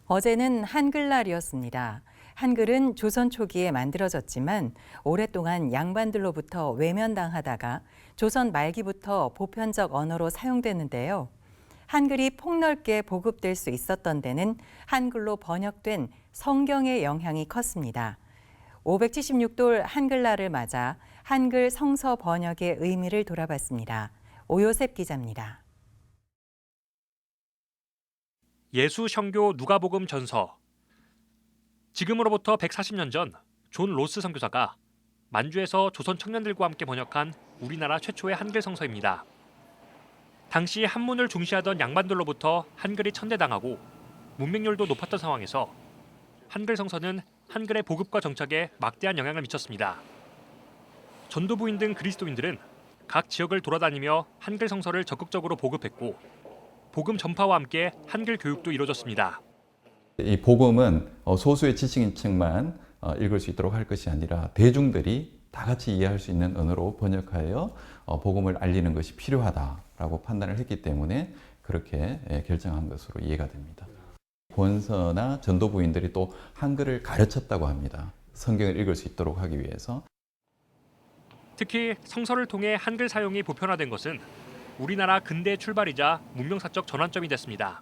어제는 한글날이었습니다. 한글은 조선 초기에 만들어졌지만 오랫동안 양반들로부터 외면당하다가 조선 말기부터 보편적 언어로 사용됐는데요. 한글이 폭넓게 보급될 수 있었던 데는 한글로 번역된 성경의 영향이 컸습니다. 576돌 한글날을 맞아 한글 성서 번역의 의미를 돌아봤습니다. 오요셉 기자입니다. 예수 성교 누가복음 전서. 지금으로부터 140년 전 존 로스 선교사가 만주에서 조선 청년들과 함께 번역한 우리나라 최초의 한글 성서입니다. 당시 한문을 중시하던 양반들로부터 한글이 천대당하고 문맹률도 높았던 상황에서 한글 성서는 한글의 보급과 정착에 막대한 영향을 미쳤습니다. 전도부인 등 그리스도인들은 각 지역을 돌아다니며 한글 성서를 적극적으로 보급했고 복음 전파와 함께 한글 교육도 이루어졌습니다. 이 복음은 소수의 지식인층만 읽을 수 있도록 할 것이 아니라 대중들이 다 같이 이해할 수 있는 언어로 번역하여 복음을 알리는 것이 필요하다라고 판단을 했기 때문에 그렇게 결정한 것으로 이해가 됩니다. 본서나 전도부인들이 또 한글을 가르쳤다고 합니다. 성경을 읽을 수 있도록 하기 위해서. 특히 성서를 통해 한글 사용이 보편화된 것은 우리나라 근대의 출발이자 문명사적 전환점이 됐습니다.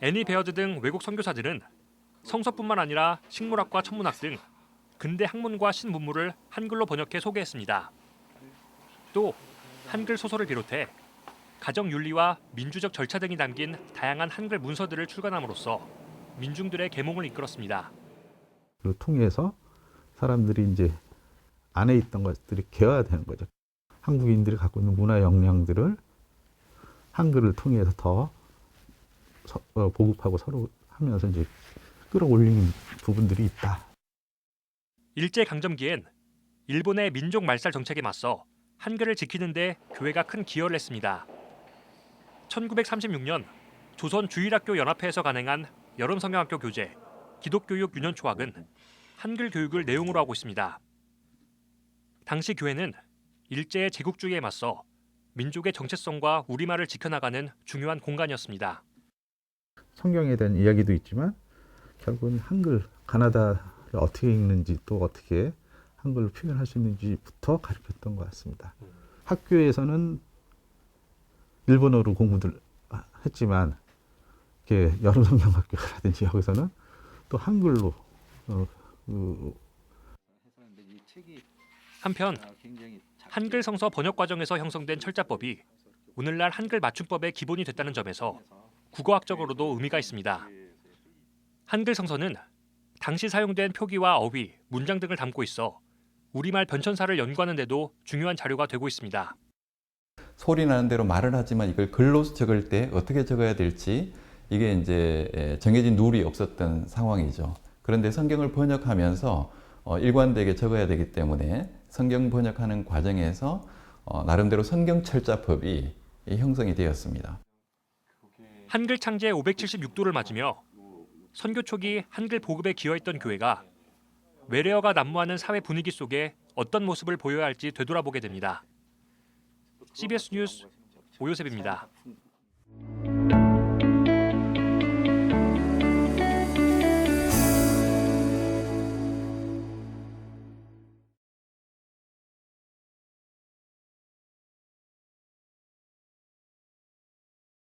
애니 베어드 등 외국 선교사들은 성서뿐만 아니라 식물학과 천문학 등 근대 학문과 신문물을 한글로 번역해 소개했습니다. 또 한글 소설을 비롯해 가정 윤리와 민주적 절차 등이 담긴 다양한 한글 문서들을 출간함으로써 민중들의 계몽을 이끌었습니다. 그걸 통해서 사람들이 이제 안에 있던 것들이 개화되는 거죠. 한국인들이 갖고 있는 문화 역량들을 한글을 통해서 더 보급하고 서로 하면서 이제 끌어올리는 부분들이 있다. 일제강점기엔 일본의 민족 말살 정책에 맞서 한글을 지키는 데 교회가 큰 기여를 했습니다. 1936년 조선 주일학교 연합회에서 간행한 여름성경학교 교재 기독교육 유년초학은 한글 교육을 내용으로 하고 있습니다. 당시 교회는 일제의 제국주의에 맞서 민족의 정체성과 우리말을 지켜나가는 중요한 공간이었습니다. 성경에 대한 이야기도 있지만 결국은 한글, 가나다를 어떻게 읽는지 또 어떻게 한글로 표현할 수 있는지부터 가르쳤던 것 같습니다. 학교에서는 일본어로 공부를 했지만 여름성경학교라든지 여기서는 또 한글로 한편 한글 성서 번역 과정에서 형성된 철자법이 오늘날 한글 맞춤법의 기본이 됐다는 점에서 국어학적으로도 의미가 있습니다. 한글 성서는 당시 사용된 표기와 어휘, 문장 등을 담고 있어 우리말 변천사를 연구하는 데도 중요한 자료가 되고 있습니다. 소리 나는 대로 말을 하지만 이걸 글로 적을 때 어떻게 적어야 될지 이게 이제 정해진 룰이 없었던 상황이죠. 그런데 성경을 번역하면서 일관되게 적어야 되기 때문에 성경 번역하는 과정에서 나름대로 성경 철자법이 형성이 되었습니다. 한글 창제 576도를 맞으며 선교 초기 한글 보급에 기여했던 교회가 외래어가 난무하는 사회 분위기 속에 어떤 모습을 보여야 할지 되돌아보게 됩니다. CBS 뉴스 오요셉입니다.